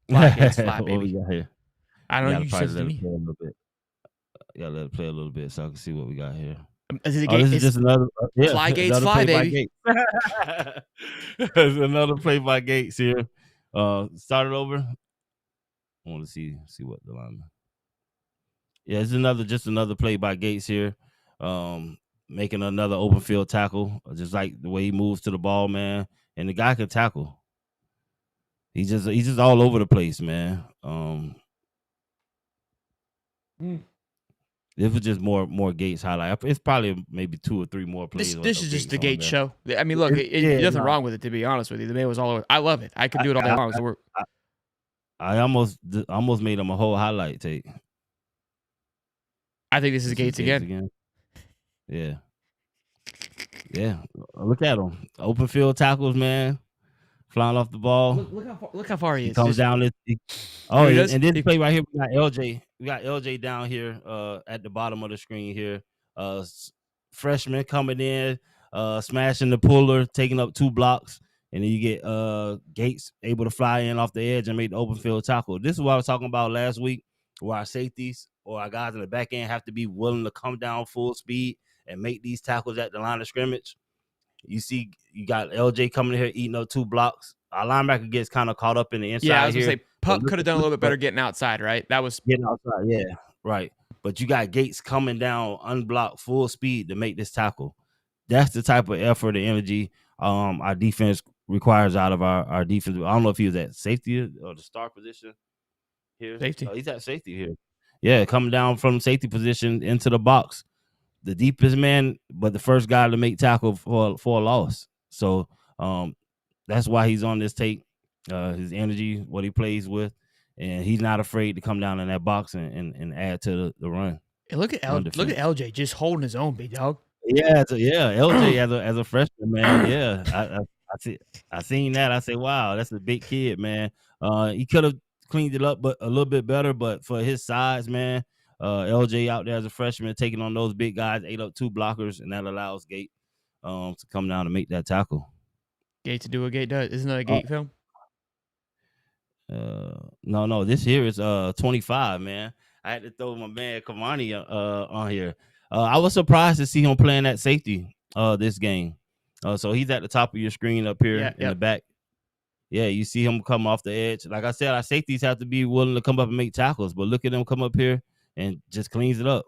Fly, Gates, fly, baby. What we got here? I don't know. You said said to me. Play a little bit. Gotta let it play a little bit so I can see what we got here. This is just another fly, Gates, fly, baby. There's another play by Gates here. Started over. I want to see what the lineman. Yeah, it's another play by Gates here. Making another open field tackle, just like the way he moves to the ball, man. And the guy can tackle. He's just all over the place, man. This was just more Gates highlight. It's probably maybe 2 or 3 more plays. This is just the Gates show. I mean, look, there's nothing wrong with it, to be honest with you. The man was all over. I love it. I could do it all day long. I almost made him a whole highlight tape. I think this is Gates again. Yeah. Look at him. Open field tackles, man. Flying off the ball. Look how far he is. He comes down. And this play right here, we got LJ. We got LJ down here at the bottom of the screen here. Freshman coming in, smashing the puller, taking up 2 blocks. And then you get Gates able to fly in off the edge and make the open field tackle. This is what I was talking about last week, where our safeties or our guys in the back end have to be willing to come down full speed and make these tackles at the line of scrimmage. You see, you got LJ coming in here eating up 2 blocks. Our linebacker gets kind of caught up in the inside. Yeah, I was going to say, Pup could have done a little bit better getting outside, right? That was getting outside, yeah, right. But you got Gates coming down unblocked, full speed to make this tackle. That's the type of effort and energy our defense requires out of our defense. I don't know if he was at safety or the star position here. Safety. He's at safety here. Yeah, coming down from safety position into the box. The deepest man, but the first guy to make tackle for a loss. So that's why he's on this tape. His energy, what he plays with, and he's not afraid to come down in that box and add to the run. And look at LJ just holding his own, big dog. Yeah, LJ as a freshman, man. Yeah, I seen that. I say, wow, that's a big kid, man. He could have cleaned it up, but a little bit better. But for his size, man, LJ out there as a freshman taking on those big guys, ate up 2 blockers, and that allows Gate to come down and make that tackle. Gate to do what Gate does. Isn't that a Gate film? No. This here is 25, man. I had to throw my man Kamani on here. I was surprised to see him playing at safety this game. So he's at the top of your screen up here in the back. Yeah, you see him come off the edge. Like I said, our safeties have to be willing to come up and make tackles, but look at him come up here and just cleans it up.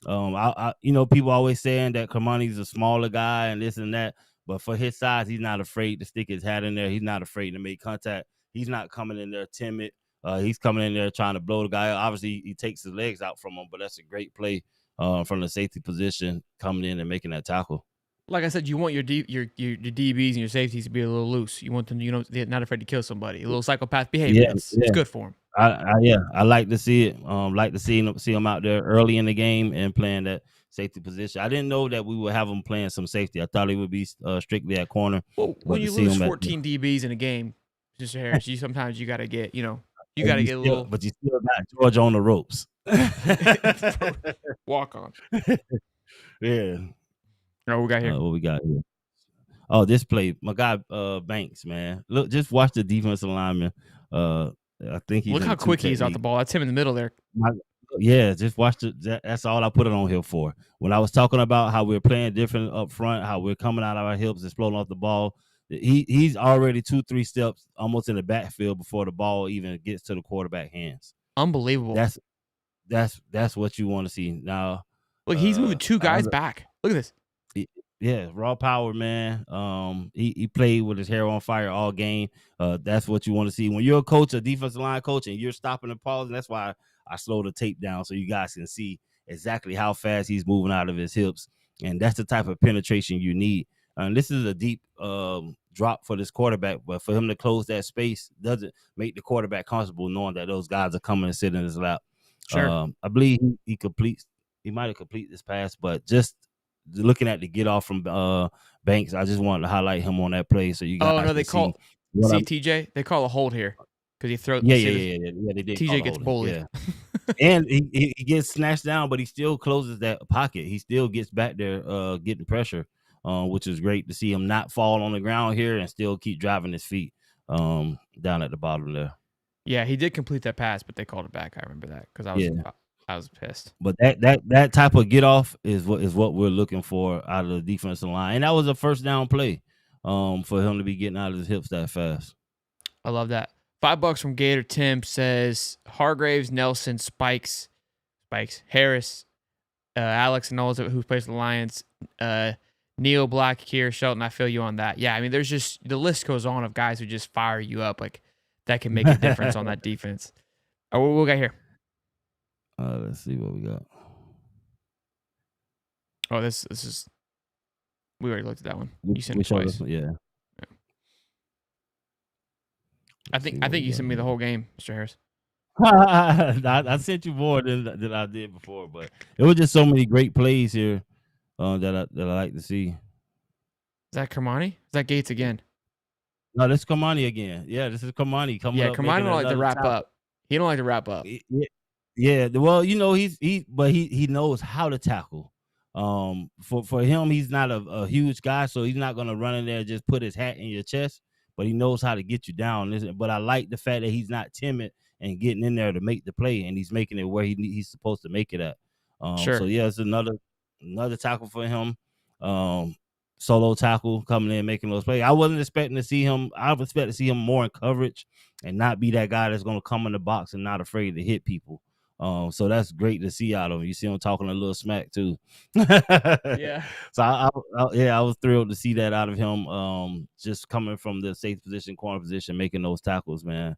People always saying that Kamani's a smaller guy and this and that, but for his size, he's not afraid to stick his hat in there. He's not afraid to make contact. He's not coming in there timid. He's coming in there trying to blow the guy. Obviously, he takes his legs out from him, but that's a great play from the safety position, coming in and making that tackle. Like I said, you want your DBs and your safeties to be a little loose. You want them, they're not afraid to kill somebody. A little psychopath behavior. It's good for them. I like to see it. Like to see them out there early in the game and playing that safety position. I didn't know that we would have them playing some safety. I thought it would be strictly at corner. Well, when you lose 14 DBs in a game, Mr. Harris. Sometimes you gotta get, you gotta get a little But you still got Georgia on the ropes. walk on. Yeah. Oh, we got here. What we got here? Oh, this play, my guy Banks, man. Look, just watch the defensive lineman. I think he's Look in how the two quick he's out the technique. ball. That's him in the middle there. Yeah, just watch that's all I put it on here for. When I was talking about how we're playing different up front, how we're coming out of our hips, exploding off the ball, he's already 2-3 steps almost in the backfield before the ball even gets to the quarterback hands. Unbelievable. That's what you want to see. Now, Look, he's moving two guys back. Look at this. Yeah, raw power, man. He played with his hair on fire all game. That's what you want to see when you're a coach, a defensive line coach, and you're stopping and pausing. That's why I slow the tape down so you guys can see exactly how fast he's moving out of his hips, and that's the type of penetration you need. And this is a deep drop for this quarterback, but for him to close that space doesn't make the quarterback comfortable knowing that those guys are coming and sitting in his lap. Sure. I believe he completes. He might have completed this pass, but just looking at the get off from Banks, I just wanted to highlight him on that play so you guys. Oh no, they call TJ. They call a hold here because he throws. Yeah. They did. TJ gets bullied. Yeah. And he gets snatched down, but he still closes that pocket. He still gets back there, getting pressure, which is great to see him not fall on the ground here and still keep driving his feet down at the bottom there. Yeah, he did complete that pass, but they called it back. I remember that because I was pissed. But that type of get off is what we're looking for out of the defensive line, and that was a first down play for him to be getting out of his hips that fast. I love that. $5 from Gator Tim says Hargraves, Nelson, Spikes, Harris, Alex Knowles, who plays the Lions, Neil Black, Kier Shelton. I feel you on that. Yeah, I mean, there's just the list goes on of guys who just fire you up like that can make a difference on that defense. Oh, what we got here? Let's see what we got. Oh, this is. We already looked at that one. You sent it twice. Yeah. I think you sent me the whole game, Mr. Harris. I sent you more than I did before, but it was just so many great plays here that I like to see. Is that Kermani? Is that Gates again? No, this is Kermani again. Yeah, this is Kermani coming up. Yeah, Kermani don't like to wrap up. He don't like to wrap up. Yeah. Well, he knows how to tackle. For him, he's not a huge guy, so he's not gonna run in there and just put his hat in your chest. But he knows how to get you down. But I like the fact that he's not timid and getting in there to make the play, and he's making it where he's supposed to make it at. Sure. So yeah, it's another tackle for him. Solo tackle coming in, making those plays. I wasn't expecting to see him. I was expecting to see him more in coverage and not be that guy that's going to come in the box and not afraid to hit people. So that's great to see out of him. You see him talking a little smack too. Yeah. So I was thrilled to see that out of him. Just coming from the safe position, corner position, making those tackles, man.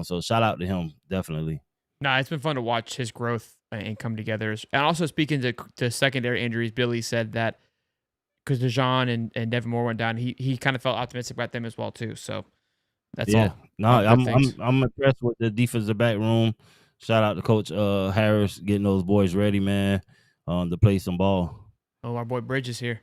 So shout out to him, definitely. Nah, it's been fun to watch his growth and come together. And also speaking to secondary injuries, Billy said that because DeJean and Devin Moore went down, he kind of felt optimistic about them as well too. So that's all. No, I'm impressed with the defensive back room. Shout out to Coach Harris getting those boys ready, man, to play some ball. Oh, our boy Bridges here.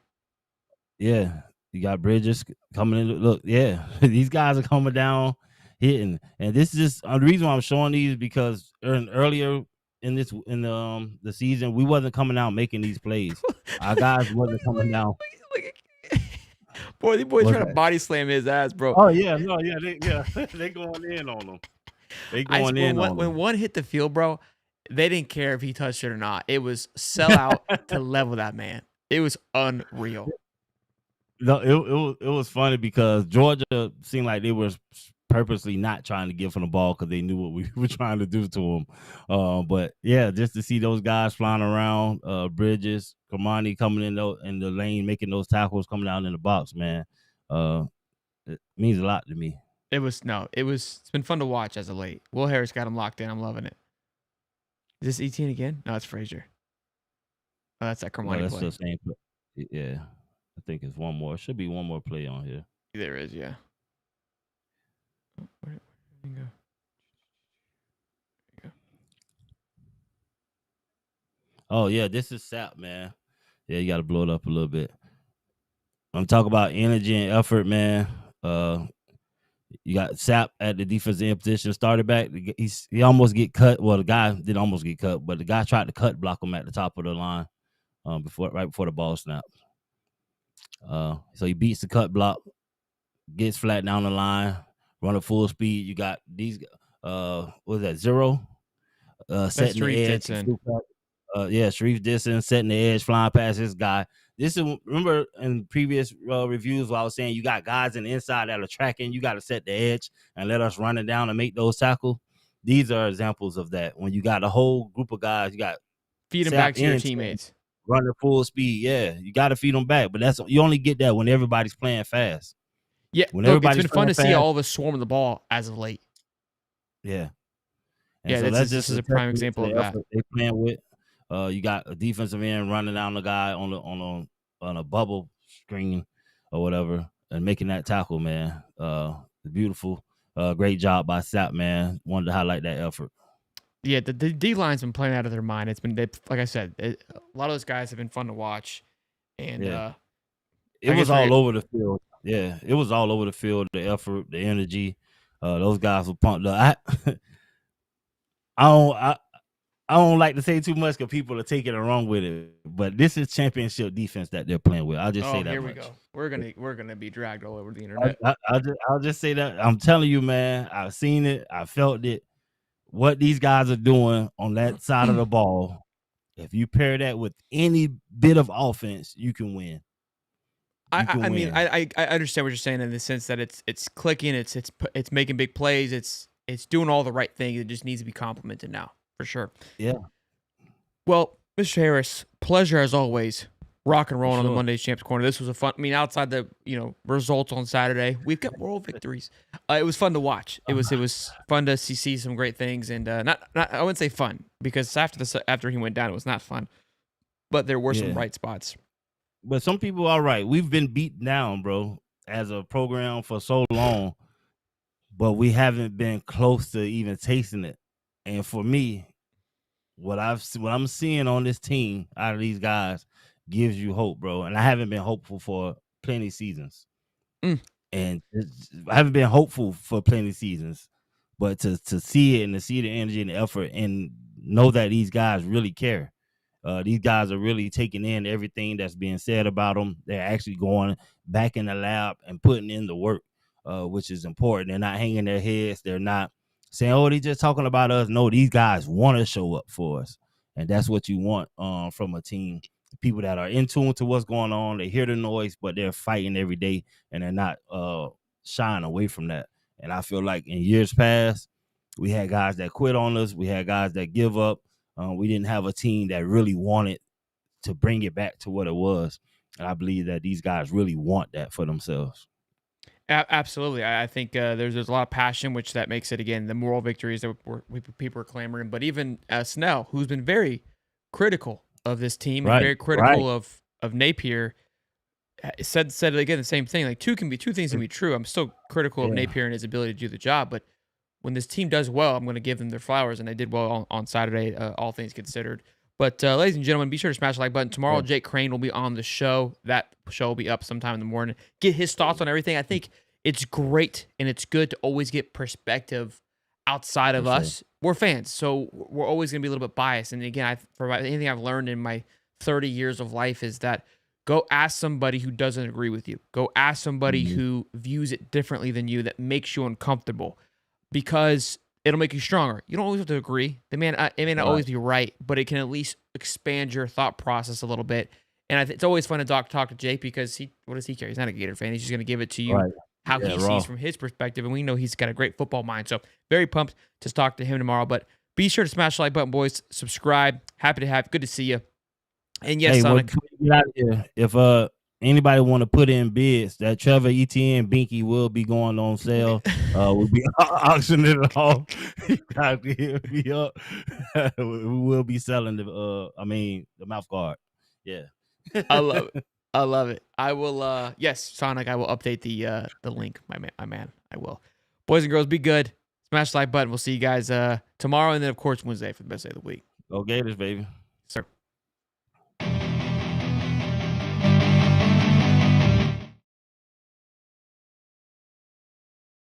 Yeah, you got Bridges coming in. Look, yeah, these guys are coming down, hitting, and this is just the reason why I'm showing these because earlier in the season we wasn't coming out making these plays. Our guys wasn't coming down. Boy, these boys trying to body slam his ass, bro. Oh yeah, no, yeah, they going in on him. When one hit the field, bro, they didn't care if he touched it or not. It was sell out to level that man. It was unreal. No, it was funny because Georgia seemed like they were purposely not trying to give him the ball because they knew what we were trying to do to him. But yeah, just to see those guys flying around, Bridges, Kermani coming in the lane, making those tackles, coming down in the box, man. It means a lot to me. It's been fun to watch as of late. Will Harris got him locked in. I'm loving it. Is this Etienne again? No, it's Frazier. Oh, that's that Kermani play. The same play. Yeah. I think it's one more. Should be one more play on here. There is, yeah. Oh, where did he go? There you go. Oh, yeah, this is Sap, man. Yeah, you got to blow it up a little bit. I'm talking about energy and effort, man. You got Sapp at the defensive end position, started back. He almost get cut. Well, the guy didn't almost get cut, but the guy tried to cut block him at the top of the line right before the ball snapped. So he beats the cut block, gets flat down the line, run at full speed. You got these what is that, Zero? Setting the edge. Sharif Dixon setting the edge, flying past this guy. This is, remember in previous reviews where I was saying you got guys in the inside that are tracking, you got to set the edge and let us run it down and make those tackles. These are examples of that. When you got a whole group of guys, you got feed them back to your teammates. Running full speed, yeah. You got to feed them back, but you only get that when everybody's playing fast. Yeah, look, it's been fun to see all of us swarm the ball as of late. Yeah. And so this is a prime example of that. They playing with. You got a defensive end running down the guy on a bubble screen or whatever and making that tackle, man. Beautiful. Great job by Sapp, man. Wanted to highlight that effort. Yeah, the D line's been playing out of their mind. It's been, like I said, a lot of those guys have been fun to watch, and it was all over the field. Yeah, it was all over the field. The effort, the energy. Those guys were pumped up. I don't like to say too much because people are taking it wrong with it. But this is championship defense that they're playing with. I'll just say that. Here much. we go. We're gonna be dragged all over the internet. I'll just say that. I'm telling you, man. I've seen it. I felt it. What these guys are doing on that side of the ball, if you pair that with any bit of offense, you can win. I mean, I understand what you're saying in the sense that it's clicking, it's making big plays, it's doing all the right things. It just needs to be complimented now, for sure. Yeah. Well, Mr. Harris, pleasure as always. Rock and roll on the Monday Champs Corner. This was a fun. I mean, outside the results on Saturday, we've got moral victories. It was fun to watch. It was fun to see some great things, and not I wouldn't say fun because after he went down, it was not fun. But there were some bright spots. But some people are right. We've been beaten down, bro, as a program for so long, but we haven't been close to even tasting it. And for me, what I'm seeing on this team out of these guys gives you hope, bro. And I haven't been hopeful for plenty seasons. And I haven't been hopeful for plenty seasons. But to see it and to see the energy and the effort and know that these guys really care. These guys are really taking in everything that's being said about them. They're actually going back in the lab and putting in the work, which is important. They're not hanging their heads. They're not saying, oh, they're just talking about us. No, these guys want to show up for us. And that's what you want from a team. People that are in tune to what's going on. They hear the noise, but they're fighting every day, and they're not shying away from that. And I feel like in years past, we had guys that quit on us. We had guys that give up. We didn't have a team that really wanted to bring it back to what it was. And I believe that these guys really want that for themselves. Absolutely. I think there's a lot of passion, which that makes it, again, the moral victories that people are clamoring. But even Snell, who's been very critical of this team, and very critical of Napier, said again the same thing. Like two things can be true. I'm still critical of Napier and his ability to do the job, but when this team does well, I'm going to give them their flowers, and they did well on Saturday, all things considered. But ladies and gentlemen, be sure to smash the like button. Tomorrow, Jake Crane will be on the show. That show will be up sometime in the morning. Get his thoughts on everything. I think it's great, and it's good to always get perspective outside of us. We're fans, so we're always going to be a little bit biased. And again, anything I've learned in my 30 years of life is that go ask somebody who doesn't agree with you. Go ask somebody who views it differently than you, that makes you uncomfortable, because it'll make you stronger. You don't always have to agree. It may not always be right, but it can at least expand your thought process a little bit. And it's always fun to talk to Jake, because what does he care? He's not a Gator fan. He's just going to give it to you how he sees from his perspective. And we know he's got a great football mind. So very pumped to talk to him tomorrow. But be sure to smash the like button, boys. Subscribe. Happy to have you. Good to see you. And yes, Sonic. Get out of here. If anybody want to put in bids, that Trevor Etienne Binky will be going on sale. We'll be auctioning it off. You got to hit me up. We will be selling the mouth guard. Yeah. I love it. I love it. I will yes, Sonic, I will update the link, my man. I will. Boys and girls, be good. Smash the like button. We'll see you guys tomorrow, and then of course Wednesday for the best day of the week. Go Gators, baby.